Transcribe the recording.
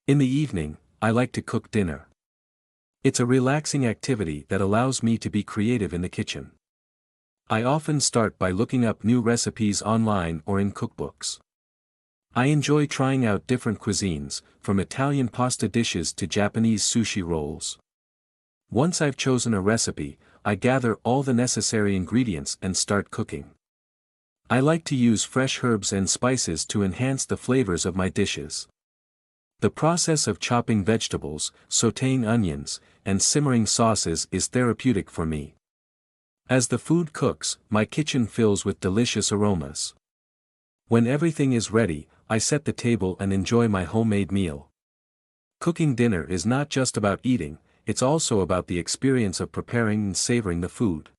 In the evening, I like to cook dinner. It's a relaxing activity that allows me to be creative in the kitchen. I often start by looking up new recipes online or in cookbooks. I enjoy trying out different cuisines, from Italian pasta dishes to Japanese sushi rolls. Once I've chosen a recipe, I gather all the necessary ingredients and start cooking. I like to use fresh herbs and spices to enhance the flavors of my dishes. The process of chopping vegetables, sautéing onions, and simmering sauces is therapeutic for me. As the food cooks, my kitchen fills with delicious aromas. When everything is ready, I set the table and enjoy my homemade meal. Cooking dinner is not just about eating, it's also about the experience of preparing and savoring the food.